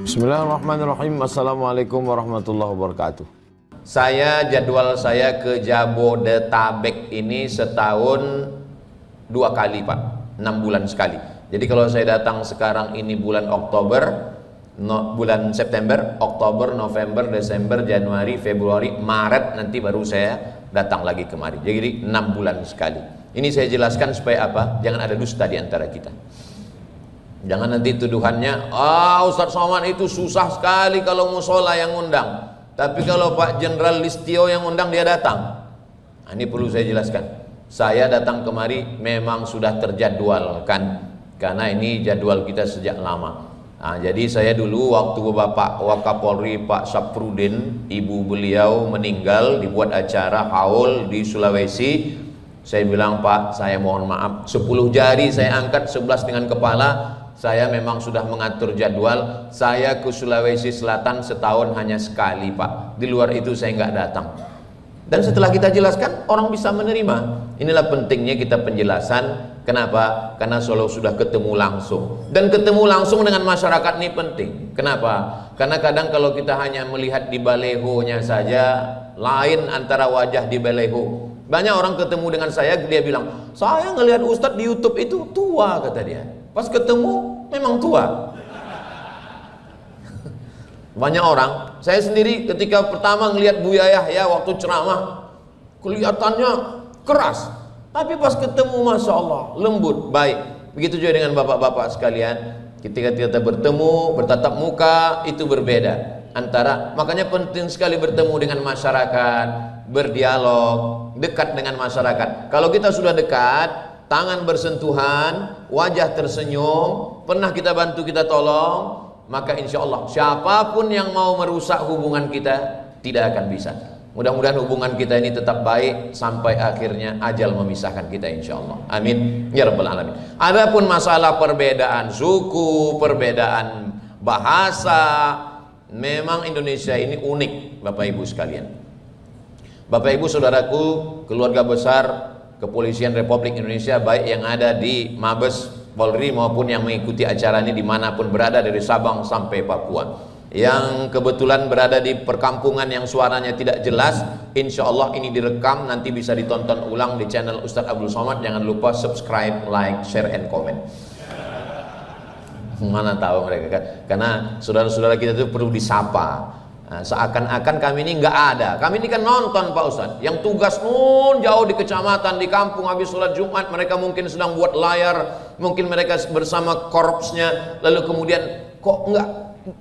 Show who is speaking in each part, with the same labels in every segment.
Speaker 1: Bismillahirrahmanirrahim. Assalamualaikum warahmatullahi wabarakatuh. Jadwal saya ke Jabodetabek ini setahun 2 kali, Pak. 6 bulan sekali. Jadi kalau saya datang sekarang ini bulan Oktober, bulan September, Oktober, November, Desember, Januari, Februari, Maret, nanti baru saya datang lagi kemari. Jadi 6 bulan sekali. Ini saya jelaskan supaya apa? Jangan ada dusta di antara kita. Jangan nanti tuduhannya, Ustadz Somad itu susah sekali kalau musola yang undang, tapi kalau Pak Jenderal Listio yang undang dia datang. Nah, ini perlu saya jelaskan. Saya datang kemari memang sudah terjadwalkan, karena ini jadwal kita sejak lama. Nah, jadi saya dulu waktu Bapak Wakapolri Pak Saprudin, ibu beliau meninggal, dibuat acara haul di Sulawesi. Saya bilang, Pak, saya mohon maaf, 10 jari saya angkat, 11 dengan kepala. Saya memang sudah mengatur jadwal. Saya ke Sulawesi Selatan setahun hanya sekali, Pak. Di luar itu saya nggak datang. Dan setelah kita jelaskan, orang bisa menerima. Inilah pentingnya kita penjelasan. Kenapa? Karena selalu sudah ketemu langsung. Dan ketemu langsung dengan masyarakat ini penting. Kenapa? Karena kadang kalau kita hanya melihat di balehonya saja, lain antara wajah di baleho. Banyak orang ketemu dengan saya, dia bilang, saya ngelihat Ustadz di YouTube itu tua, kata dia. Pas ketemu memang tua. Banyak orang, saya sendiri ketika pertama ngelihat Buya Yahya waktu ceramah, kelihatannya keras, tapi pas ketemu Masya Allah lembut, baik. Begitu juga dengan bapak-bapak sekalian, ketika kita bertemu, bertatap muka, itu berbeda. Makanya penting sekali bertemu dengan masyarakat, berdialog, dekat dengan masyarakat. Kalau kita sudah dekat, tangan bersentuhan, wajah tersenyum, pernah kita bantu, kita tolong, maka insya Allah siapapun yang mau merusak hubungan kita tidak akan bisa. Mudah-mudahan hubungan kita ini tetap baik sampai akhirnya ajal memisahkan kita, insya Allah. Amin ya rabbal alamin. Adapun masalah perbedaan suku, perbedaan bahasa, memang Indonesia ini unik, Bapak Ibu sekalian. Bapak Ibu saudaraku, keluarga besar Kepolisian Republik Indonesia, baik yang ada di Mabes Polri maupun yang mengikuti acara ini dimanapun berada, dari Sabang sampai Papua, yang kebetulan berada di perkampungan yang suaranya tidak jelas, insya Allah ini direkam, nanti bisa ditonton ulang di channel Ustadz Abdul Somad. Jangan lupa subscribe, like, share, and comment. Mana tahu mereka kan, karena saudara-saudara kita itu perlu disapa. Nah, seakan-akan kami ini nggak ada. Kami ini kan nonton, Pak Ustadz, yang tugas jauh di kecamatan, di kampung, habis sholat Jumat mereka mungkin sedang buat layar, mungkin mereka bersama korpsnya, lalu kemudian kok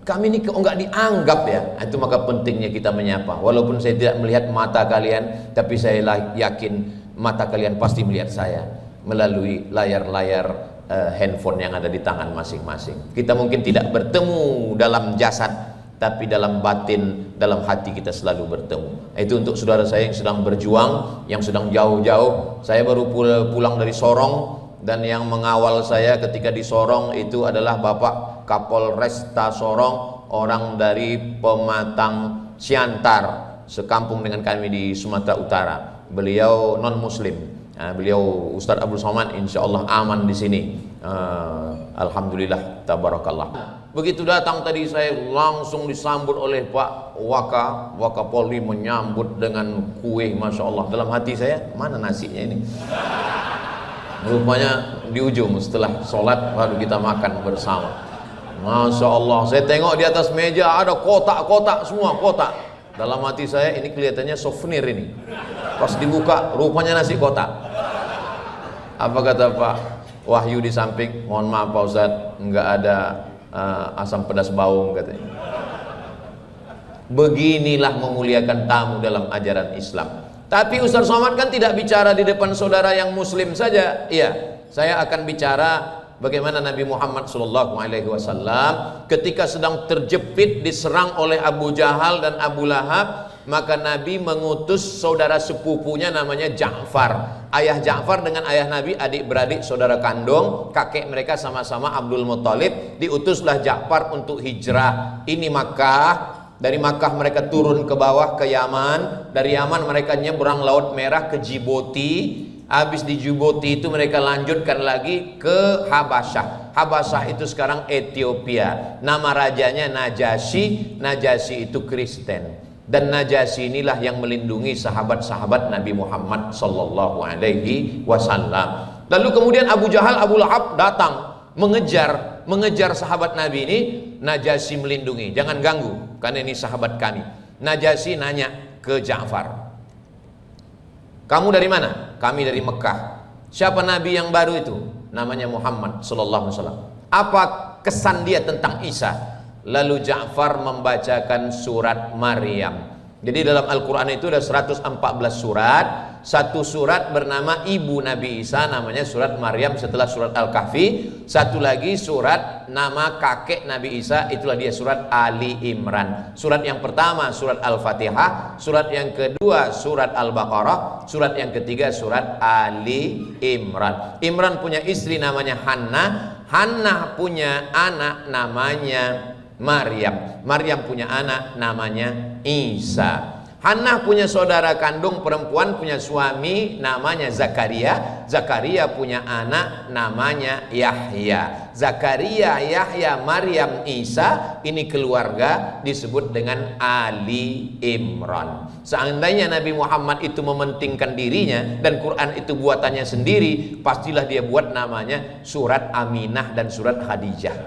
Speaker 1: kami ini kok nggak dianggap ya. Nah, itu maka pentingnya kita menyapa. Walaupun saya tidak melihat mata kalian, tapi saya yakin mata kalian pasti melihat saya melalui layar-layar handphone yang ada di tangan masing-masing. Kita mungkin tidak bertemu dalam jasad, tapi dalam batin, dalam hati kita selalu bertemu. Itu untuk saudara saya yang sedang berjuang, yang sedang jauh-jauh. Saya baru pulang dari Sorong, dan yang mengawal saya ketika di Sorong itu adalah Bapak Kapolresta Sorong, orang dari Pematang Siantar, sekampung dengan kami di Sumatera Utara. Beliau non muslim. Beliau Ustadz Abdul Somad insya Allah aman di sini. Alhamdulillah, tabarakallah. Begitu datang tadi saya langsung disambut oleh Pak Wakapolri, menyambut dengan kue, Masya Allah. Dalam hati saya, mana nasinya ini? Rupanya di ujung setelah sholat baru kita makan bersama. Masya Allah, saya tengok di atas meja ada kotak-kotak, semua kotak. Dalam hati saya, ini kelihatannya souvenir ini. Pas dibuka, rupanya nasi kotak. Apa kata Pak Wahyu di samping? Mohon maaf Pak Ustadz, nggak ada asam pedas bawang, katanya. Beginilah memuliakan tamu dalam ajaran Islam. Tapi Ustaz Somad kan tidak bicara di depan saudara yang muslim saja. Iya, saya akan bicara bagaimana Nabi Muhammad SAW ketika sedang terjepit diserang oleh Abu Jahal dan Abu Lahab, maka Nabi mengutus saudara sepupunya namanya Ja'far. Ayah Ja'far dengan ayah Nabi adik-beradik, saudara kandung, kakek mereka sama-sama Abdul Muttalib. Diutuslah Ja'far untuk hijrah. Ini Makkah. Dari Makkah mereka turun ke bawah ke Yaman. Dari Yaman mereka nyebrang Laut Merah ke Djibouti. Habis di Djibouti itu mereka lanjutkan lagi ke Habasyah. Habasah itu sekarang Ethiopia. Nama rajanya Najasyi. Najasyi itu Kristen. Dan Najasyi inilah yang melindungi sahabat-sahabat Nabi Muhammad sallallahu alaihi wasallam. Lalu kemudian Abu Jahal, Abu Lahab datang mengejar sahabat Nabi ini. Najasyi melindungi, jangan ganggu karena ini sahabat kami. Najasyi nanya ke Ja'far, kamu dari mana? Kami dari Mekah. Siapa Nabi yang baru itu? Namanya Muhammad sallallahu alaihi wasallam. Apa kesan dia tentang Isa? Lalu Ja'far membacakan surat Maryam. Jadi dalam Al-Quran itu ada 114 surat. Satu surat bernama Ibu Nabi Isa, namanya surat Maryam setelah surat Al-Kahfi. Satu lagi surat nama kakek Nabi Isa, itulah dia surat Ali Imran. Surat yang pertama surat Al-Fatihah, surat yang kedua surat Al-Baqarah, surat yang ketiga surat Ali Imran. Imran punya istri namanya Hannah. Hannah punya anak namanya Maryam. Maryam punya anak namanya Isa. Hannah punya saudara kandung perempuan, punya suami namanya Zakaria. Zakaria punya anak namanya Yahya. Zakaria, Yahya, Maryam, Isa, ini keluarga disebut dengan Ali Imran. Seandainya Nabi Muhammad itu mementingkan dirinya dan Quran itu buatannya sendiri, pastilah dia buat namanya surat Aminah dan surat Khadijah.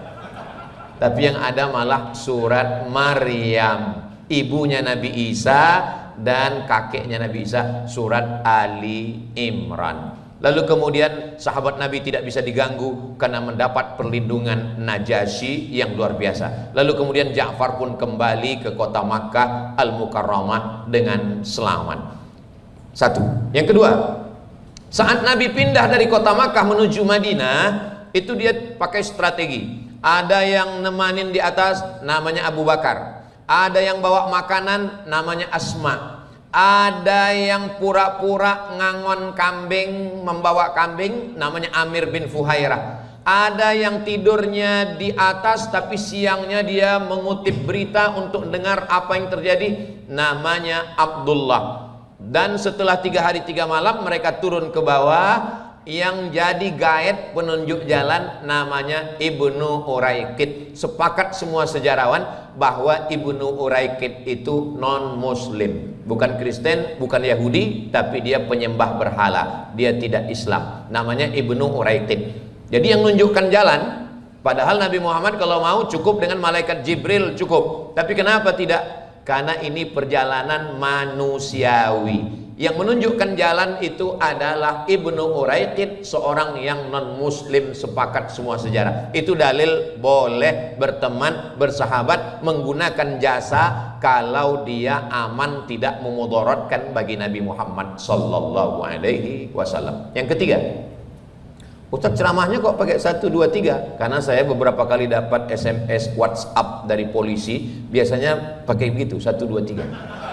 Speaker 1: Tapi yang ada malah surat Maryam, ibunya Nabi Isa dan kakeknya Nabi Isa, surat Ali Imran. Lalu kemudian sahabat Nabi tidak bisa diganggu karena mendapat perlindungan Najasyi yang luar biasa. Lalu kemudian Ja'far pun kembali ke kota Makkah Al-Mukarramah dengan selamat. Satu. Yang kedua, saat Nabi pindah dari kota Makkah menuju Madinah, itu dia pakai strategi. Ada yang nemanin di atas, namanya Abu Bakar. Ada yang bawa makanan, namanya Asma. Ada yang pura-pura ngangon kambing, membawa kambing, namanya Amir bin Fuhairah. Ada yang tidurnya di atas tapi siangnya dia mengutip berita untuk dengar apa yang terjadi, namanya Abdullah. Dan setelah 3 hari 3 malam mereka turun ke bawah. Yang jadi guide penunjuk jalan namanya Ibnu Uraikid. Sepakat semua sejarawan bahwa Ibnu Uraikid itu non muslim, bukan Kristen, bukan Yahudi, tapi dia penyembah berhala, dia tidak Islam, namanya Ibnu Uraikid. Jadi yang menunjukkan jalan, padahal Nabi Muhammad kalau mau cukup dengan malaikat Jibril cukup, tapi kenapa tidak? Karena ini perjalanan manusiawi. Yang menunjukkan jalan itu adalah Ibnu Uraikid, seorang yang non muslim, sepakat semua sejarah. Itu dalil boleh berteman, bersahabat, menggunakan jasa kalau dia aman, tidak memudaratkan bagi Nabi Muhammad sallallahu alaihi wasallam. Yang ketiga, Ustaz ceramahnya kok pakai 1, 2, 3? Karena saya beberapa kali dapat SMS, WhatsApp dari polisi, biasanya pakai begitu, 1, 2, 3.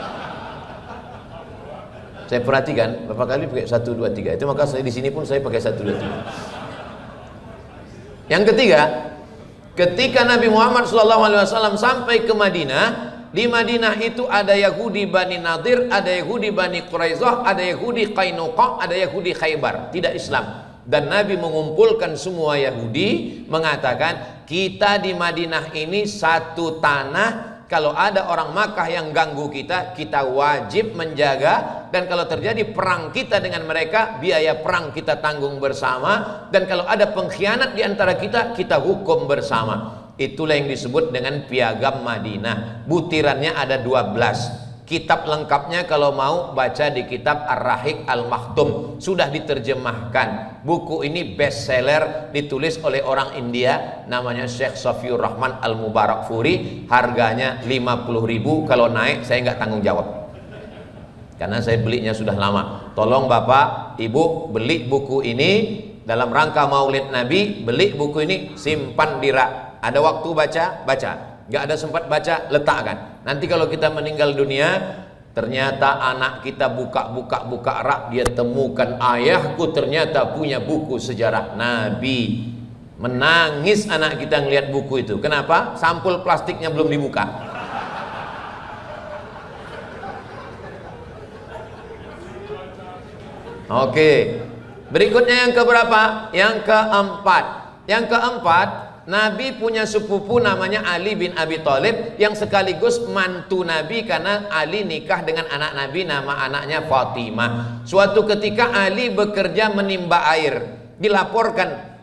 Speaker 1: Saya perhatikan beberapa kali pakai 1, 2, 3. Itu maka saya di sini pun saya pakai 1, 2, 3. Yang ketiga, ketika Nabi Muhammad SAW sampai ke Madinah, di Madinah itu ada Yahudi Bani Nadir, ada Yahudi Bani Quraizah, ada Yahudi Qainuqa, ada Yahudi Khaybar, tidak Islam. Dan Nabi mengumpulkan semua Yahudi, mengatakan kita di Madinah ini satu tanah. Kalau ada orang Makkah yang ganggu kita, kita wajib menjaga. Dan kalau terjadi perang kita dengan mereka, biaya perang kita tanggung bersama. Dan kalau ada pengkhianat di antara kita, kita hukum bersama. Itulah yang disebut dengan Piagam Madinah. Butirannya ada 12. Kitab lengkapnya kalau mau baca di kitab Ar-Rahiq Al-Maktum, sudah diterjemahkan. Buku ini bestseller, ditulis oleh orang India namanya Syekh Safiur Rahman Al-Mubarakfuri. Harganya 50.000, kalau naik saya nggak tanggung jawab karena saya belinya sudah lama. Tolong Bapak Ibu beli buku ini dalam rangka Maulid Nabi. Beli buku ini, simpan di rak. Ada waktu baca, baca. Nggak ada sempat baca, letakkan. Nanti kalau kita meninggal dunia, ternyata anak kita buka rak, dia temukan ayahku ternyata punya buku sejarah Nabi. Menangis anak kita ngelihat buku itu. Kenapa? Sampul plastiknya belum dibuka. Oke. Berikutnya yang keberapa? Yang keempat. Yang keempat, Nabi punya sepupu namanya Ali bin Abi Thalib yang sekaligus mantu Nabi karena Ali nikah dengan anak Nabi, nama anaknya Fatimah. Suatu ketika Ali bekerja menimba air, dilaporkan,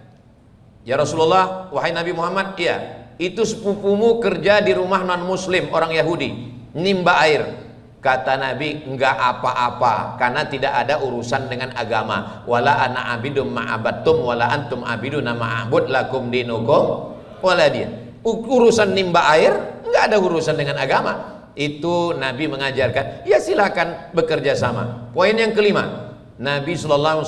Speaker 1: ya Rasulullah, wahai Nabi Muhammad, iya, itu sepupumu kerja di rumah non muslim, orang Yahudi, nimba air. Kata Nabi, enggak apa-apa, karena tidak ada urusan dengan agama. Wala ana abidum ma'abattum wala antum abiduna ma'abud lakum dinukum wala dia. Urusan nimba air enggak ada urusan dengan agama. Itu Nabi mengajarkan, ya silakan bekerja sama. Poin yang kelima, Nabi SAW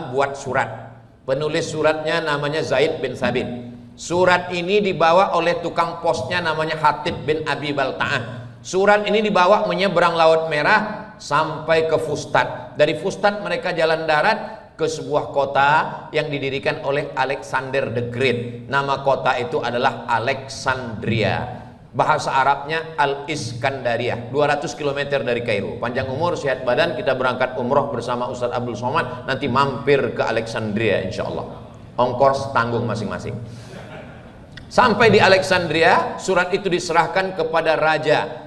Speaker 1: buat surat. Penulis suratnya namanya Zaid bin Sabit. Surat ini dibawa oleh tukang posnya namanya Hatib bin Abi Balta'ah. Surat ini dibawa menyeberang Laut Merah sampai ke Fustat. Dari Fustat mereka jalan darat ke sebuah kota yang didirikan oleh Alexander the Great. Nama kota itu adalah Alexandria. Bahasa Arabnya Al-Iskandariyah, 200 km dari Kairo. Panjang umur, sehat badan, kita berangkat umroh bersama Ustadz Abdul Somad. Nanti mampir ke Alexandria insya Allah. Ongkos tanggung masing-masing. Sampai di Alexandria, surat itu diserahkan kepada raja.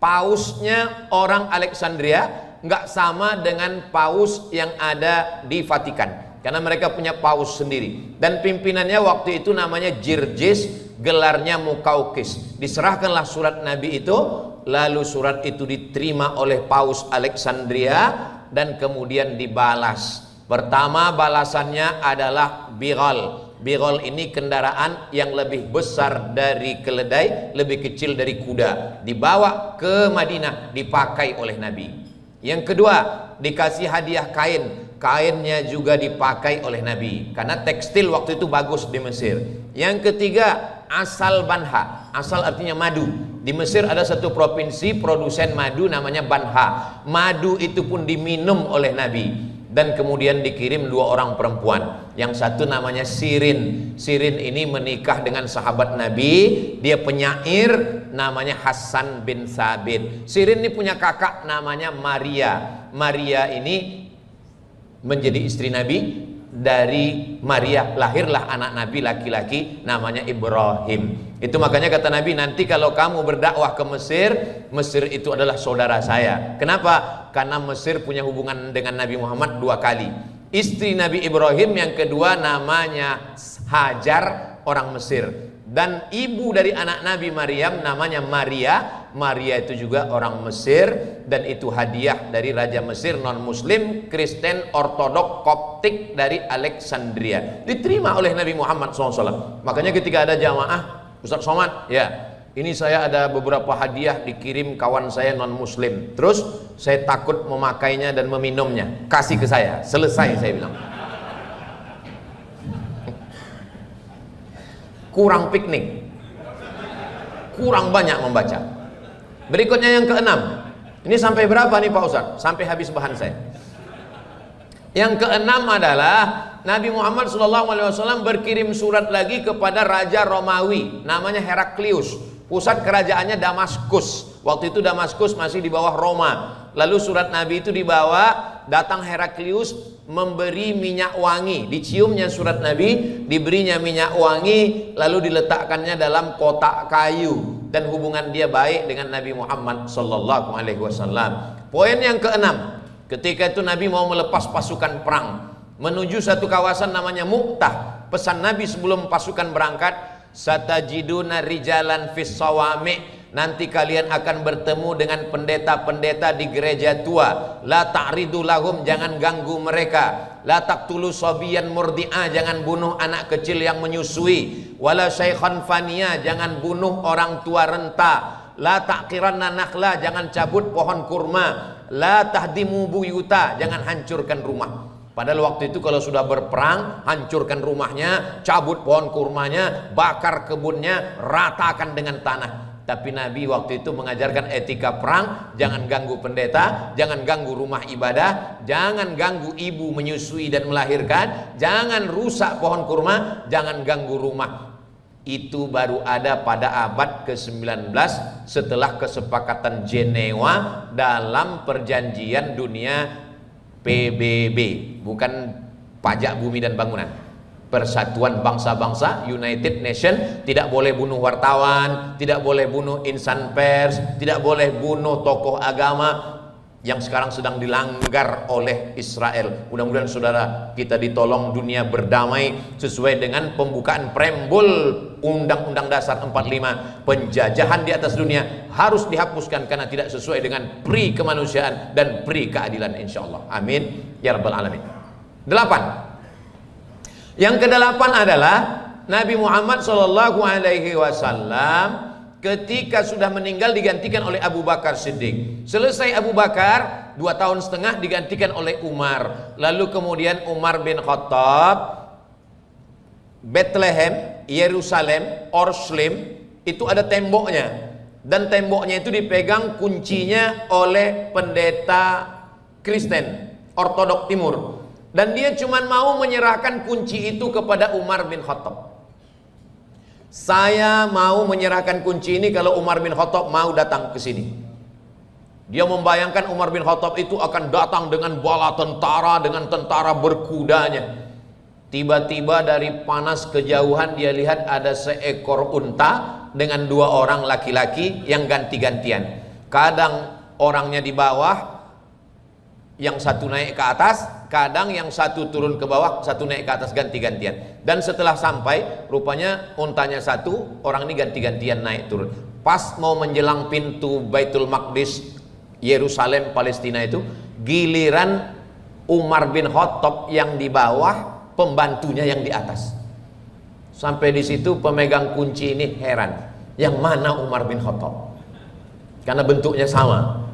Speaker 1: Pausnya orang Alexandria nggak sama dengan paus yang ada di Vatikan, karena mereka punya paus sendiri. Dan pimpinannya waktu itu namanya Jirjis, gelarnya Mukaukis. Diserahkanlah surat Nabi itu, lalu surat itu diterima oleh paus Alexandria dan kemudian dibalas. Pertama balasannya adalah bighal. Bighal ini kendaraan yang lebih besar dari keledai, lebih kecil dari kuda. Dibawa ke Madinah, dipakai oleh Nabi. Yang kedua, dikasih hadiah kain. Kainnya juga dipakai oleh Nabi, karena tekstil waktu itu bagus di Mesir. Yang ketiga, asal Banha. Asal artinya madu. Di Mesir ada satu provinsi produsen madu namanya Banha. Madu itu pun diminum oleh Nabi. Dan kemudian dikirim 2 orang perempuan. Yang satu namanya Sirin. Sirin ini menikah dengan sahabat Nabi. Dia penyair, namanya Hasan bin Sabit. Sirin ini punya kakak namanya Maria. Maria ini menjadi istri Nabi. Dari Maria lahirlah anak Nabi laki-laki namanya Ibrahim. Itu makanya kata Nabi, nanti kalau kamu berdakwah ke Mesir, Mesir itu adalah saudara saya. Kenapa? Karena Mesir punya hubungan dengan Nabi Muhammad 2 kali. Istri Nabi Ibrahim yang kedua namanya Hajar, orang Mesir. Dan ibu dari anak Nabi Maryam namanya Maria. Maria itu juga orang Mesir, dan itu hadiah dari Raja Mesir, non muslim, Kristen, Ortodok, Koptik dari Alexandria. Diterima oleh Nabi Muhammad SAW. Makanya ketika ada jamaah, Ustaz Somad, ya ini saya ada beberapa hadiah dikirim kawan saya non muslim, terus saya takut memakainya dan meminumnya, kasih ke saya, selesai saya bilang. Kurang piknik, kurang banyak membaca. Berikutnya yang keenam. Ini sampai berapa nih Pak Ustadz? Sampai habis bahan saya. Yang keenam adalah Nabi Muhammad SAW berkirim surat lagi kepada Raja Romawi, namanya Heraklius. Pusat kerajaannya Damaskus. Waktu itu Damaskus masih di bawah Roma. Lalu surat Nabi itu dibawa, datang Heraklius memberi minyak wangi. Diciumnya surat Nabi, diberinya minyak wangi, lalu diletakkannya dalam kotak kayu. Dan hubungan dia baik dengan Nabi Muhammad SAW. Poin yang keenam, ketika itu Nabi mau melepas pasukan perang menuju satu kawasan namanya Mu'tah. Pesan Nabi sebelum pasukan berangkat, satajiduna rijalan fis sawami', nanti kalian akan bertemu dengan pendeta-pendeta di gereja tua. La ta'ridu lahum, jangan ganggu mereka. La taqtulu sabiyan murdi'a, jangan bunuh anak kecil yang menyusui. Wala syaikhan faniya, jangan bunuh orang tua renta. La taqiranna nakhla, jangan cabut pohon kurma. La tahdimu buyuta, jangan hancurkan rumah. Padahal waktu itu kalau sudah berperang, hancurkan rumahnya, cabut pohon kurmanya, bakar kebunnya, ratakan dengan tanah. Tapi Nabi waktu itu mengajarkan etika perang, jangan ganggu pendeta, jangan ganggu rumah ibadah, jangan ganggu ibu menyusui dan melahirkan, jangan rusak pohon kurma, jangan ganggu rumah. Itu baru ada pada abad ke-19 setelah kesepakatan Jenewa dalam perjanjian dunia PBB, bukan pajak bumi dan bangunan. Persatuan Bangsa-Bangsa, United Nation, tidak boleh bunuh wartawan, tidak boleh bunuh insan pers, tidak boleh bunuh tokoh agama yang sekarang sedang dilanggar oleh Israel. Mudah-mudahan saudara kita ditolong dunia berdamai sesuai dengan pembukaan preambul Undang-Undang Dasar 45. Penjajahan di atas dunia harus dihapuskan karena tidak sesuai dengan pri kemanusiaan dan pri keadilan, insyaallah. Amin ya rabbal alamin. 8. Yang kedelapan adalah Nabi Muhammad SAW ketika sudah meninggal digantikan oleh Abu Bakar Siddiq. Selesai Abu Bakar 2 tahun setengah digantikan oleh Umar. Lalu kemudian Umar bin Khattab, Bethlehem, Yerusalem, Orslim itu ada temboknya, dan temboknya itu dipegang kuncinya oleh pendeta Kristen Ortodok Timur. Dan dia cuma mau menyerahkan kunci itu kepada Umar bin Khattab. Saya mau menyerahkan kunci ini kalau Umar bin Khattab mau datang ke sini. Dia membayangkan Umar bin Khattab itu akan datang dengan bala tentara, dengan tentara berkudanya. Tiba-tiba dari panas kejauhan dia lihat ada seekor unta dengan 2 orang laki-laki yang ganti-gantian. Kadang orangnya di bawah, yang satu naik ke atas, kadang yang satu turun ke bawah, satu naik ke atas, ganti-gantian. Dan setelah sampai, rupanya untanya satu, orang ini ganti-gantian naik turun. Pas mau menjelang pintu Baitul Maqdis, Yerusalem, Palestina itu, giliran Umar bin Khattab yang di bawah, pembantunya yang di atas. Sampai di situ pemegang kunci ini heran, yang mana Umar bin Khattab? Karena bentuknya sama.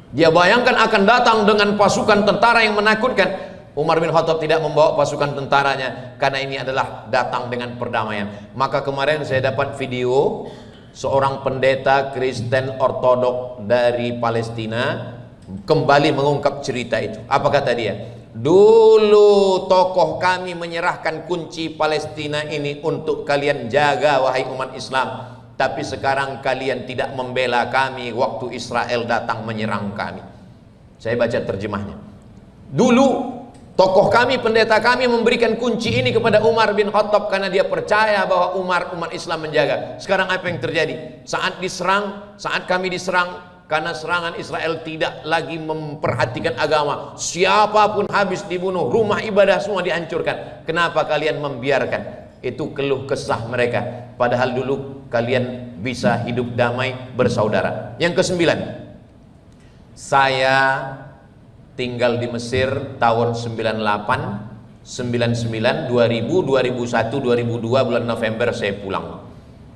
Speaker 1: Dia bayangkan akan datang dengan pasukan tentara yang menakutkan. Umar bin Khattab tidak membawa pasukan tentaranya karena ini adalah datang dengan perdamaian. Maka kemarin saya dapat video seorang pendeta Kristen Ortodok dari Palestina kembali mengungkap cerita itu. Apa kata dia? Dulu tokoh kami menyerahkan kunci Palestina ini untuk kalian jaga, wahai umat Islam. Tapi sekarang kalian tidak membela kami waktu Israel datang menyerang kami. Saya baca terjemahnya. Dulu tokoh kami, pendeta kami memberikan kunci ini kepada Umar bin Khattab karena dia percaya bahwa umat Islam menjaga. Sekarang apa yang terjadi? Saat diserang, saat kami diserang, karena serangan Israel tidak lagi memperhatikan agama, siapapun habis dibunuh, rumah ibadah semua dihancurkan. Kenapa kalian membiarkan? Itu keluh kesah mereka. Padahal dulu kalian bisa hidup damai bersaudara. Yang ke-9, saya tinggal di Mesir tahun 98, 99, 2000, 2001, 2002 bulan November saya pulang.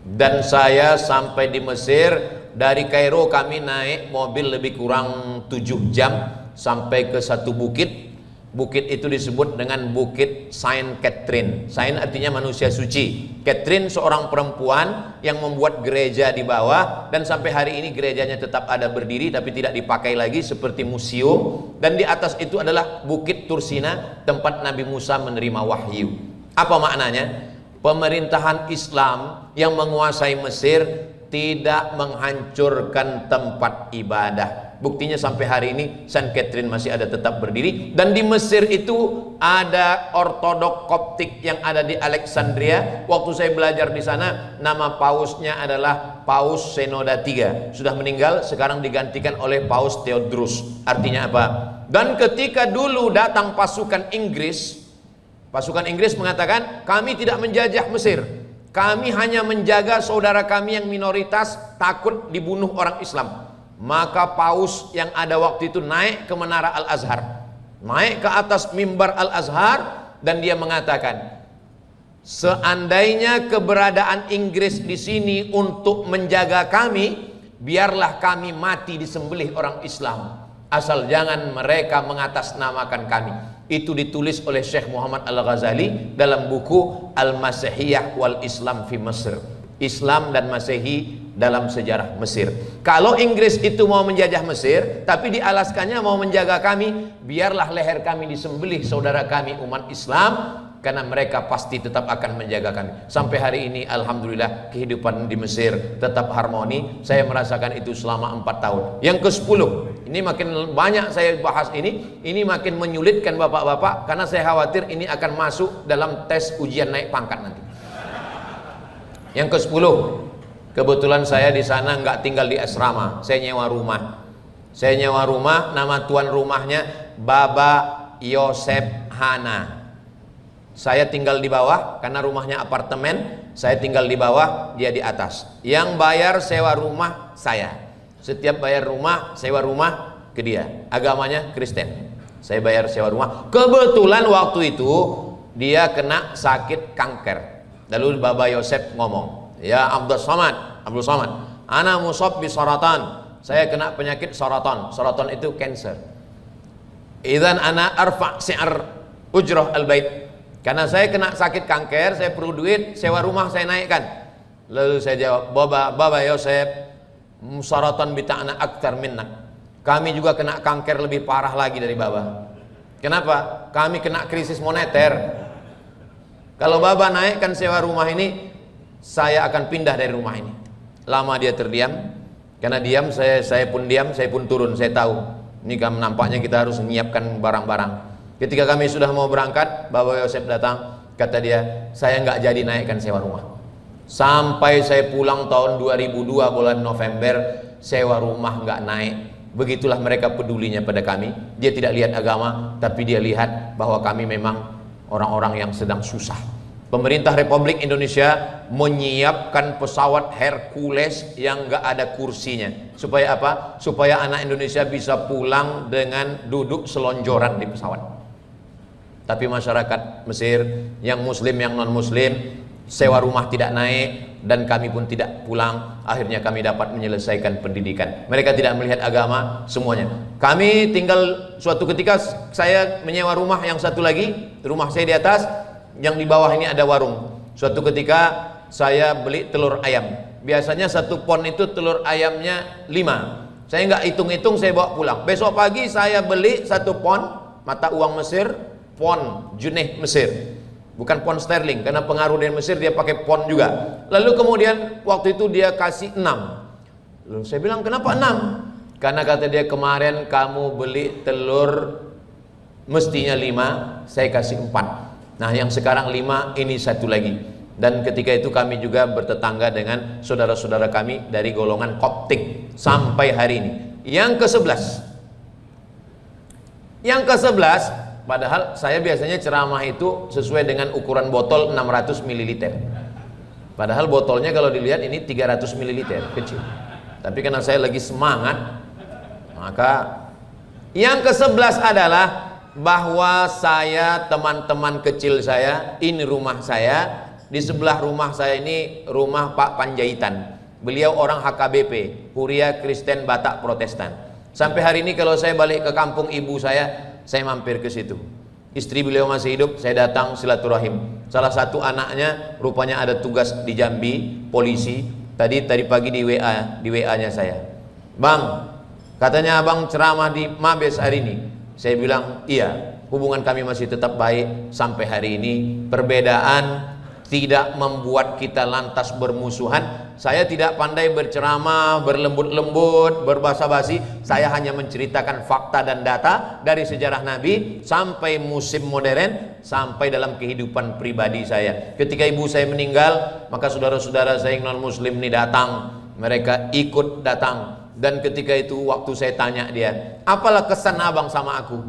Speaker 1: Dan saya sampai di Mesir, dari Kairo kami naik mobil lebih kurang 7 jam sampai ke satu bukit. Bukit itu disebut dengan Bukit Saint Catherine. Saint artinya manusia suci. Catherine seorang perempuan yang membuat gereja di bawah, dan sampai hari ini gerejanya tetap ada berdiri tapi tidak dipakai lagi seperti museum. Dan di atas itu adalah Bukit Tursina, tempat Nabi Musa menerima wahyu. Apa maknanya? Pemerintahan Islam yang menguasai Mesir tidak menghancurkan tempat ibadah. Buktinya sampai hari ini Saint Catherine masih ada tetap berdiri. Dan di Mesir itu ada Ortodok Koptik yang ada di Alexandria. Waktu saya belajar di sana, nama pausnya adalah Paus Senoda III. Sudah meninggal, sekarang digantikan oleh Paus Theodorus. Artinya apa? Dan ketika dulu datang pasukan Inggris mengatakan, kami tidak menjajah Mesir, kami hanya menjaga saudara kami yang minoritas takut dibunuh orang Islam. Maka paus yang ada waktu itu naik ke Menara Al-Azhar, naik ke atas mimbar Al-Azhar, dan dia mengatakan, seandainya keberadaan Inggris di sini untuk menjaga kami, biarlah kami mati disembelih orang Islam, asal jangan mereka mengatasnamakan kami. Itu ditulis oleh Syekh Muhammad Al-Ghazali dalam buku Al-Masihiyah wal Islam fi Mesir, Islam dan Masehi dalam sejarah Mesir. Kalau Inggris itu mau menjajah Mesir, tapi dialaskannya mau menjaga kami, biarlah leher kami disembelih saudara kami umat Islam, karena mereka pasti tetap akan menjaga kami. Sampai hari ini alhamdulillah kehidupan di Mesir tetap harmoni. Saya merasakan itu selama 4 tahun. Yang ke-10, Ini makin banyak saya bahas ini makin menyulitkan bapak-bapak karena saya khawatir ini akan masuk dalam tes ujian naik pangkat nanti. Yang ke-10, kebetulan saya di sana nggak tinggal di asrama, saya nyewa rumah. Saya nyewa rumah, nama tuan rumahnya Baba Yosep Hana. Saya tinggal di bawah karena rumahnya apartemen, saya tinggal di bawah, dia di atas. Yang bayar sewa rumah saya. Setiap bayar rumah, sewa rumah ke dia. Agamanya Kristen. Saya bayar sewa rumah. Kebetulan waktu itu dia kena sakit kanker. Lalu Baba Yosep ngomong, "Ya Abdul Somad, ana musab bi saratan." Saya kena penyakit saratan. Saratan itu cancer. Idzan ana arfa' si'ar ujrah al-bait. Karena saya kena sakit kanker, saya perlu duit, sewa rumah saya naikkan. Lalu saya jawab, Baba Yosep, musaratan bita'na aktar minnak. Kami juga kena kanker lebih parah lagi dari Baba. Kenapa? Kami kena krisis moneter. Kalau Baba naikkan sewa rumah ini, saya akan pindah dari rumah ini. Lama dia terdiam. Karena diam, saya pun diam, saya pun turun. Saya tahu ini kan nampaknya kita harus menyiapkan barang-barang. Ketika kami sudah mau berangkat, Baba Yosep datang. Kata dia, saya nggak jadi naikkan sewa rumah. Sampai saya pulang tahun 2002 bulan November, sewa rumah nggak naik. Begitulah mereka pedulinya pada kami. Dia tidak lihat agama, tapi dia lihat bahwa kami memang orang-orang yang sedang susah. Pemerintah Republik Indonesia menyiapkan pesawat Hercules yang nggak ada kursinya. Supaya apa? Supaya anak Indonesia bisa pulang dengan duduk selonjoran di pesawat. Tapi masyarakat Mesir yang muslim yang non muslim, sewa rumah tidak naik dan kami pun tidak pulang. Akhirnya kami dapat menyelesaikan pendidikan. Mereka tidak melihat agama semuanya. Kami tinggal, suatu ketika saya menyewa rumah yang satu lagi, rumah saya di atas, yang di bawah ini ada warung. Suatu ketika saya beli telur ayam. Biasanya satu pon itu telur ayamnya 5. Saya nggak hitung-hitung, saya bawa pulang. Besok pagi saya beli satu pon mata uang Mesir, pon Junih Mesir. Bukan pon sterling, karena pengaruh dari Mesir dia pakai pon juga. Lalu kemudian waktu itu dia kasih 6. Lalu saya bilang, kenapa 6? Karena kata dia, kemarin kamu beli telur mestinya 5, saya kasih 4. Nah yang sekarang 5, ini satu lagi. Dan ketika itu kami juga bertetangga dengan saudara-saudara kami dari golongan Koptik sampai hari ini. Yang ke-11, padahal saya biasanya ceramah itu sesuai dengan ukuran botol 600 ml. Padahal botolnya kalau dilihat ini 300 ml, kecil. Tapi karena saya lagi semangat, maka yang ke-11 adalah bahwa saya, teman-teman kecil saya, ini rumah saya. Di sebelah rumah saya ini rumah Pak Panjaitan. Beliau orang HKBP, Huria Kristen Batak Protestan. Sampai hari ini kalau saya balik ke kampung ibu saya mampir ke situ. Istri beliau masih hidup, saya datang silaturahim. Salah satu anaknya rupanya ada tugas di Jambi, polisi. Tadi pagi di WA-nya saya. Bang, katanya abang ceramah di Mabes hari ini. Saya bilang, iya, hubungan kami masih tetap baik sampai hari ini. Perbedaan tidak membuat kita lantas bermusuhan. Saya tidak pandai berceramah, berlembut-lembut, berbasa-basi. Saya hanya menceritakan fakta dan data dari sejarah Nabi sampai musim modern, sampai dalam kehidupan pribadi saya. Ketika ibu saya meninggal, maka saudara-saudara saya yang non-muslim ini datang. Mereka ikut datang. Dan ketika itu waktu saya tanya dia, apalah kesan abang sama aku?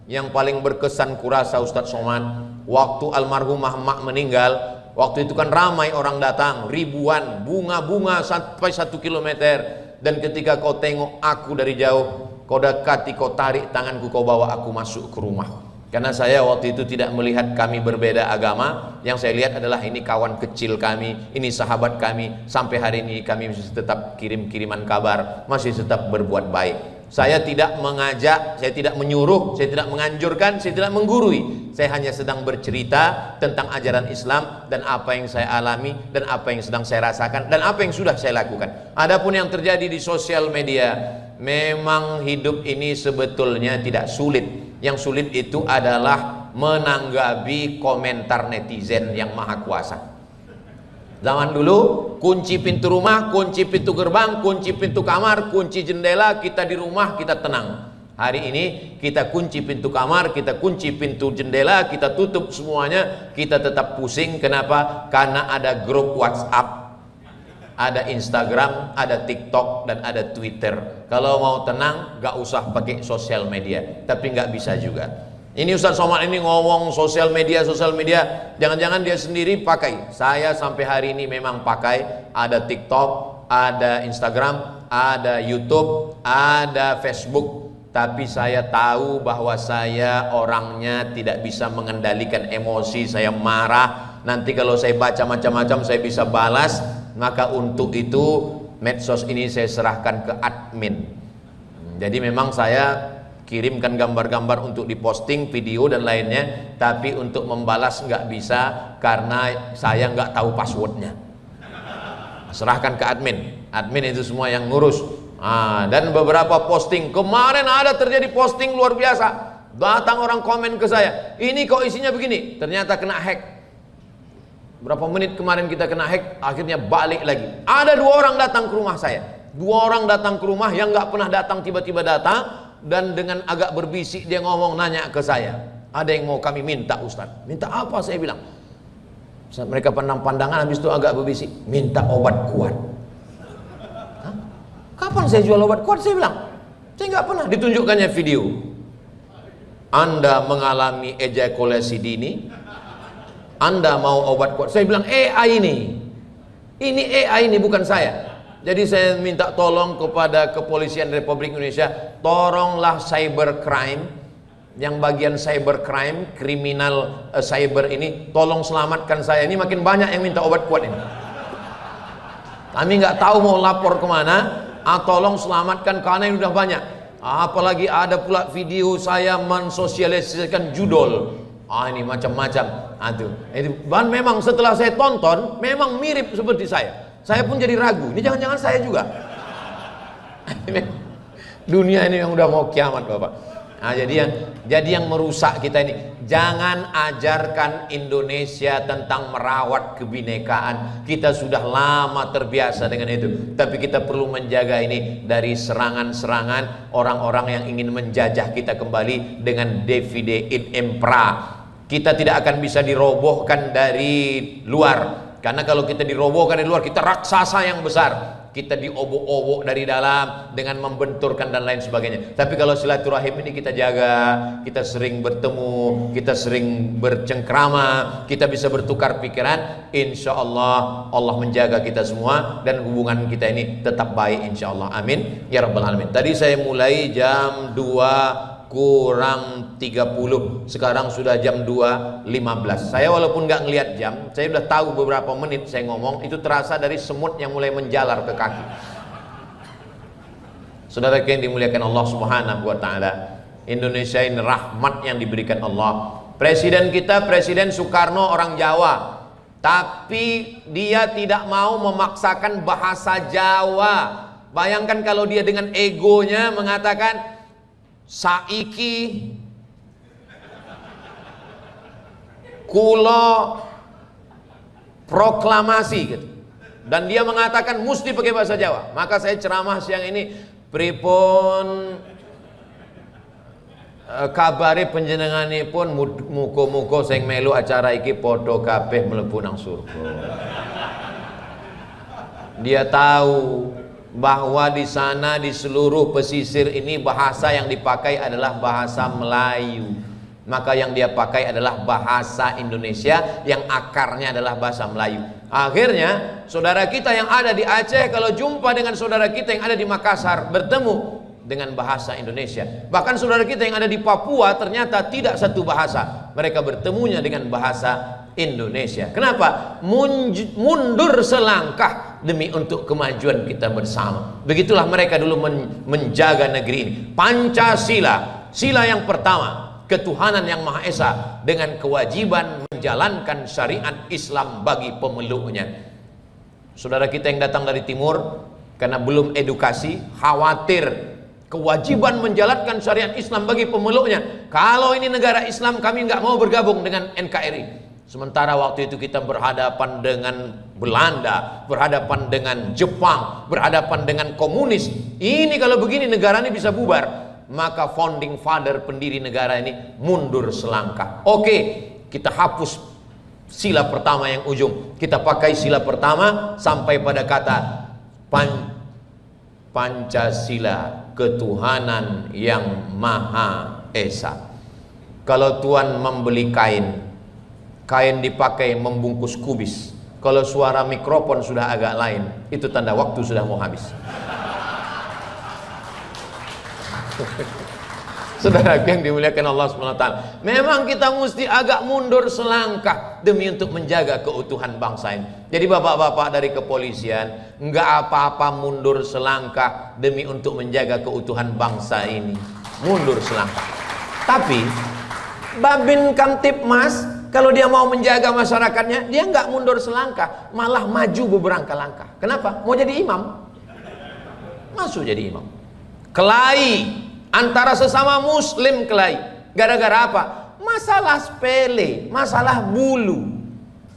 Speaker 1: Yang paling berkesan kurasa Ustadz Somad, waktu almarhumah emak meninggal, waktu itu kan ramai orang datang, ribuan, bunga-bunga sampai 1 kilometer. Dan ketika kau tengok aku dari jauh, kau dekati, kau tarik tanganku, kau bawa aku masuk ke rumah. Karena saya waktu itu tidak melihat kami berbeda agama. Yang saya lihat adalah ini kawan kecil kami, ini sahabat kami. Sampai hari ini kami masih tetap kirim-kiriman kabar, masih tetap berbuat baik. Saya tidak mengajak, saya tidak menyuruh, saya tidak menganjurkan, saya tidak menggurui. Saya hanya sedang bercerita tentang ajaran Islam dan apa yang saya alami dan apa yang sedang saya rasakan dan apa yang sudah saya lakukan. Adapun yang terjadi di sosial media, memang hidup ini sebetulnya tidak sulit. Yang sulit itu adalah menanggapi komentar netizen yang maha kuasa. Zaman dulu kunci pintu rumah, kunci pintu gerbang, kunci pintu kamar, kunci jendela, kita di rumah kita tenang. Hari ini kita kunci pintu kamar, kita kunci pintu jendela, kita tutup semuanya, kita tetap pusing. Kenapa? Karena ada grup WhatsApp, ada Instagram, ada TikTok, dan ada Twitter. Kalau mau tenang, gak usah pakai sosial media. Tapi gak bisa juga. Ini Ustaz Somad ini ngomong sosial media, jangan-jangan dia sendiri pakai. Saya sampai hari ini memang pakai. Ada TikTok, ada Instagram, ada YouTube, ada Facebook. Tapi saya tahu bahwa saya orangnya tidak bisa mengendalikan emosi. Saya marah. Nanti kalau saya baca macam-macam saya bisa balas. Maka untuk itu medsos ini saya serahkan ke admin. Jadi memang saya kirimkan gambar-gambar untuk diposting, video dan lainnya, tapi untuk membalas nggak bisa karena saya nggak tahu passwordnya. Serahkan ke admin. Admin itu semua yang ngurus. Dan beberapa posting kemarin ada terjadi posting luar biasa. Datang orang komen ke saya, ini kok isinya begini, ternyata kena hack. Berapa menit kemarin kita kena hack, akhirnya balik lagi. Ada 2 orang datang ke rumah saya. 2 orang datang ke rumah yang nggak pernah datang, tiba-tiba datang. Dan dengan agak berbisik dia ngomong, nanya ke saya, ada yang mau kami minta Ustaz. Minta apa? Saya bilang. Saat mereka pandang-pandangan, habis itu agak berbisik, minta obat kuat. Hah? Kapan saya jual obat kuat? Saya bilang, saya nggak pernah. Ditunjukkannya video. Anda mengalami ejakulasi dini, Anda mau obat kuat. Saya bilang, AI ini AI ini bukan saya. Jadi saya minta tolong kepada Kepolisian Republik Indonesia, tolonglah cybercrime, yang bagian cybercrime, kriminal cyber ini, tolong selamatkan saya. Ini makin banyak yang minta obat kuat ini. Kami nggak tahu mau lapor kemana. Tolong selamatkan karena ini udah banyak. Apalagi ada pula video saya mensosialisasikan judol. Ini macam-macam. Itu memang setelah saya tonton, memang mirip seperti saya. Saya pun jadi ragu, ini jangan-jangan saya juga. Dunia ini yang udah mau kiamat Bapak. Jadi yang merusak kita ini, jangan ajarkan Indonesia tentang merawat kebinekaan. Kita sudah lama terbiasa dengan itu. Tapi kita perlu menjaga ini dari serangan-serangan orang-orang yang ingin menjajah kita kembali dengan divide et impera. Kita tidak akan bisa dirobohkan dari luar. Karena kalau kita dirobohkan dari luar, kita raksasa yang besar. Kita diobok-obok dari dalam dengan membenturkan dan lain sebagainya. Tapi kalau silaturahim ini kita jaga, kita sering bertemu, kita sering bercengkrama, kita bisa bertukar pikiran, insya Allah Allah menjaga kita semua dan hubungan kita ini tetap baik insya Allah. Amin ya rabbal alamin. Tadi saya mulai jam 2 kurang 30, sekarang sudah jam 2.15. Saya walaupun nggak ngelihat jam, saya udah tahu beberapa menit saya ngomong, itu terasa dari semut yang mulai menjalar ke kaki. Saudara yang dimuliakan Allah Subhanahu wa taala, Indonesia ini rahmat yang diberikan Allah. Presiden kita, Presiden Soekarno, orang Jawa, tapi dia tidak mau memaksakan bahasa Jawa. Bayangkan kalau dia dengan egonya mengatakan saiki kulo proklamasi gitu. Dan dia mengatakan mesti pakai bahasa Jawa. Maka saya ceramah siang ini, pripun kabare panjenenganipun, muga-muga sing melu acara iki padha kabeh mlebu nang surga. Dia tahu bahwa di sana di seluruh pesisir ini bahasa yang dipakai adalah bahasa Melayu. Maka yang dia pakai adalah bahasa Indonesia yang akarnya adalah bahasa Melayu. Akhirnya saudara kita yang ada di Aceh kalau jumpa dengan saudara kita yang ada di Makassar bertemu dengan bahasa Indonesia. Bahkan saudara kita yang ada di Papua ternyata tidak satu bahasa, mereka bertemunya dengan bahasa Indonesia. Kenapa? Mundur selangkah demi untuk kemajuan kita bersama. Begitulah mereka dulu menjaga negeri ini. Pancasila, sila yang pertama, ketuhanan yang Maha Esa dengan kewajiban menjalankan syariat Islam bagi pemeluknya. Saudara kita yang datang dari timur karena belum edukasi, khawatir kewajiban menjalankan syariat Islam bagi pemeluknya. Kalau ini negara Islam, kami nggak mau bergabung dengan NKRI. Sementara waktu itu kita berhadapan dengan Belanda, berhadapan dengan Jepang, berhadapan dengan komunis. Ini kalau begini negara ini bisa bubar. Maka founding father, pendiri negara ini mundur selangkah. Oke, kita hapus sila pertama yang ujung. Kita pakai sila pertama sampai pada kata Pancasila, ketuhanan yang Maha Esa. Kalau Tuhan membeli kain dipakai membungkus kubis. Kalau suara mikrofon sudah agak lain, itu tanda waktu sudah mau habis. Saudara yang dimuliakan Allah SWT, memang kita mesti agak mundur selangkah demi untuk menjaga keutuhan bangsa ini. Jadi bapak-bapak dari kepolisian, enggak apa-apa mundur selangkah demi untuk menjaga keutuhan bangsa ini. Mundur selangkah. Tapi Babin Kamtibmas, kalau dia mau menjaga masyarakatnya, dia nggak mundur selangkah, malah maju beberapa langkah. Kenapa? Mau jadi imam. Masuk jadi imam. Kelahi antara sesama muslim, kelahi. Gara-gara apa? Masalah sepele, masalah bulu.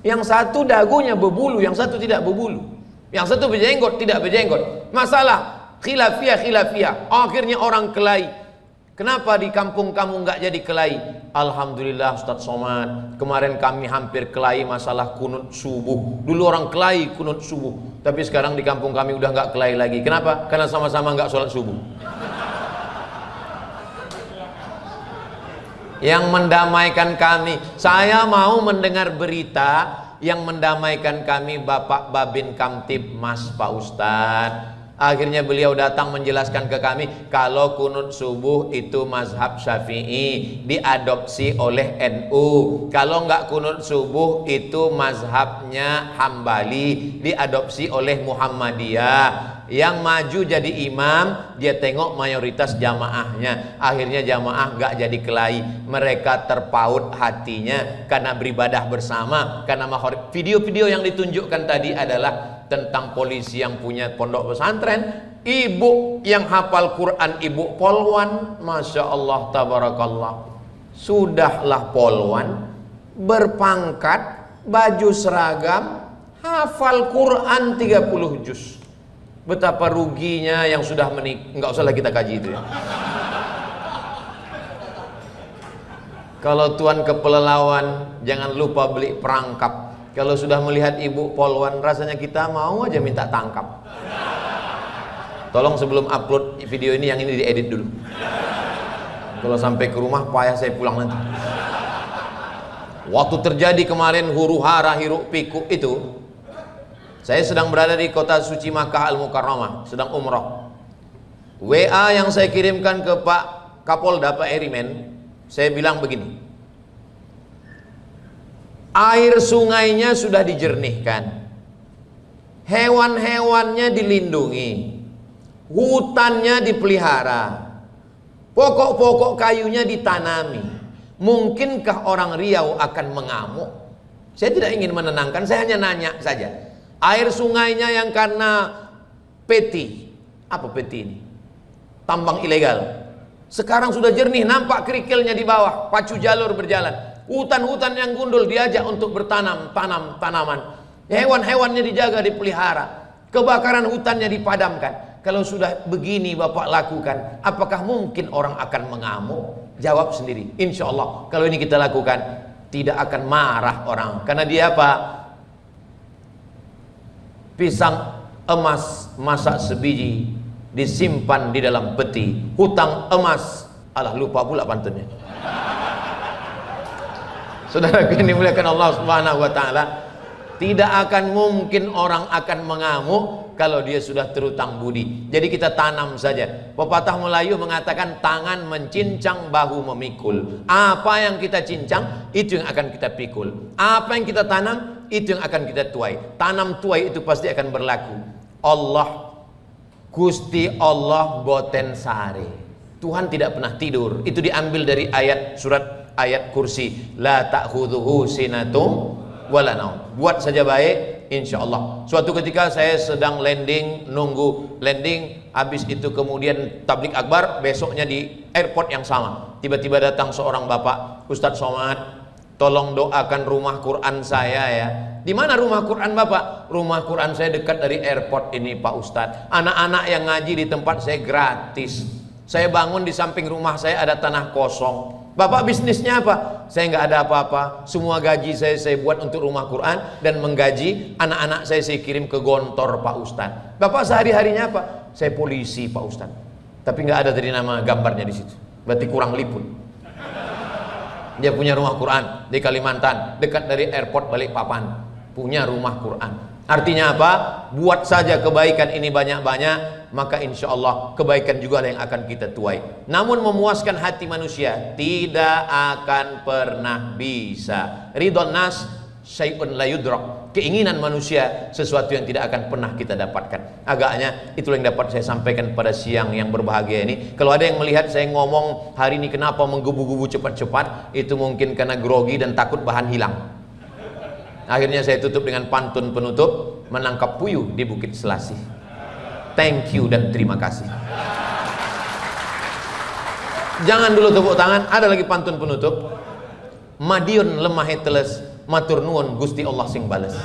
Speaker 1: Yang satu dagunya berbulu, yang satu tidak berbulu. Yang satu berjenggot, tidak berjenggot. Masalah khilafiyah. Akhirnya orang kelahi. Kenapa di kampung kamu nggak jadi kelahi? Alhamdulillah Ustadz Somad, kemarin kami hampir kelahi masalah kunut subuh. Dulu orang kelahi kunut subuh, tapi sekarang di kampung kami udah nggak kelahi lagi. Kenapa? Karena sama-sama nggak sholat subuh. Yang mendamaikan kami, saya mau mendengar berita yang mendamaikan kami Bapak Babin Kamtibmas, Pak Ustadz. Akhirnya beliau datang menjelaskan ke kami, kalau kunut subuh itu mazhab Syafi'i, diadopsi oleh NU. Kalau nggak kunut subuh itu mazhabnya Hambali, diadopsi oleh Muhammadiyah. Yang maju jadi imam, dia tengok mayoritas jamaahnya. Akhirnya jamaah nggak jadi kelahi. Mereka terpaut hatinya karena beribadah bersama, karena mahorib. Video-video yang ditunjukkan tadi adalah tentang polisi yang punya pondok pesantren, ibu yang hafal Quran, ibu polwan, Masya Allah, tabarakallah. Sudahlah polwan, berpangkat, baju seragam, hafal Quran 30 juz. Betapa ruginya yang sudah menikah. Enggak usah kita kaji itu ya. Kalau tuan ke Pelelawan, jangan lupa beli perangkap. Kalau sudah melihat ibu polwan, rasanya kita mau aja minta tangkap. Tolong sebelum upload video ini, yang ini diedit dulu. Kalau sampai ke rumah payah saya pulang nanti. Waktu terjadi kemarin huru hara hiruk pikuk itu, saya sedang berada di kota suci Makkah Al-Mukarramah, sedang umrah. WA yang saya kirimkan ke Pak Kapolda, Pak Erimen, saya bilang begini, air sungainya sudah dijernihkan, hewan-hewannya dilindungi, hutannya dipelihara, pokok-pokok kayunya ditanami. Mungkinkah orang Riau akan mengamuk? Saya tidak ingin menenangkan, saya hanya nanya saja. Air sungainya yang karena peti, apa peti ini? Tambang ilegal. Sekarang sudah jernih, nampak kerikilnya di bawah, pacu jalur berjalan. Hutan-hutan yang gundul diajak untuk bertanam tanaman. Hewan-hewannya dijaga, dipelihara. Kebakaran hutannya dipadamkan. Kalau sudah begini Bapak lakukan, apakah mungkin orang akan mengamuk? Jawab sendiri, insya Allah kalau ini kita lakukan tidak akan marah orang. Karena dia apa? Pisang emas masak sebiji disimpan di dalam peti, hutang emas, alah lupa pula pantunnya. Saudara yang dimuliakan Allah Subhanahu wa taala, tidak akan mungkin orang akan mengamuk kalau dia sudah terutang budi. Jadi kita tanam saja. Pepatah Melayu mengatakan tangan mencincang, bahu memikul. Apa yang kita cincang, itu yang akan kita pikul. Apa yang kita tanam, itu yang akan kita tuai. Tanam tuai itu pasti akan berlaku. Allah, Gusti Allah boten sare. Tuhan tidak pernah tidur. Itu diambil dari ayat kursi. La ta'khudhuhu sinatum wala naum. Buat saja baik, insya Allah. Suatu ketika saya sedang landing, nunggu landing, habis itu kemudian tablik akbar, besoknya di airport yang sama. Tiba-tiba datang seorang bapak, Ustadz Somad, tolong doakan rumah Quran saya ya. Di mana rumah Quran Bapak? Rumah Quran saya dekat dari airport ini Pak Ustadz. Anak-anak yang ngaji di tempat saya gratis. Saya bangun di samping rumah saya ada tanah kosong. Bapak bisnisnya apa? Saya nggak ada apa-apa. Semua gaji saya buat untuk rumah Quran dan menggaji anak-anak saya kirim ke Gontor Pak Ustadz. Bapak sehari-harinya apa? Saya polisi Pak Ustadz. Tapi nggak ada tadi nama gambarnya di situ. Berarti kurang liput. Dia punya rumah Quran di Kalimantan, dekat dari airport Balikpapan. Punya rumah Quran. Artinya apa? Buat saja kebaikan ini banyak-banyak, maka insya Allah kebaikan juga yang akan kita tuai. Namun memuaskan hati manusia tidak akan pernah bisa. Ridhon nas syai'un la yudrak. Keinginan manusia sesuatu yang tidak akan pernah kita dapatkan. Agaknya itulah yang dapat saya sampaikan pada siang yang berbahagia ini. Kalau ada yang melihat saya ngomong hari ini kenapa menggebu-gebu cepat-cepat, itu mungkin karena grogi dan takut bahan hilang. Akhirnya saya tutup dengan pantun penutup, menangkap puyuh di Bukit Selasih. Thank you dan terima kasih. Jangan dulu tepuk tangan, ada lagi pantun penutup. Madiun lemah teles, matur nuwun Gusti Allah sing bales.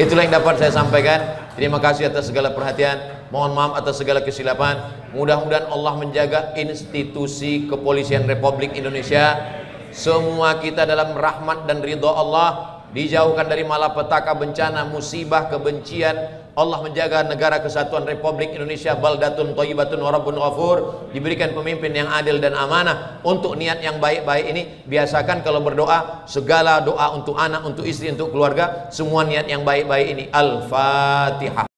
Speaker 1: Itulah yang dapat saya sampaikan. Terima kasih atas segala perhatian. Mohon maaf atas segala kesilapan. Mudah-mudahan Allah menjaga institusi kepolisian Republik Indonesia. Semua kita dalam rahmat dan ridha Allah, dijauhkan dari malapetaka, bencana, musibah, kebencian. Allah menjaga negara kesatuan Republik Indonesia, baldatun thayyibatun wa rabbun ghafur. Diberikan pemimpin yang adil dan amanah. Untuk niat yang baik-baik ini, biasakan kalau berdoa, segala doa untuk anak, untuk istri, untuk keluarga, semua niat yang baik-baik ini. Al-Fatihah.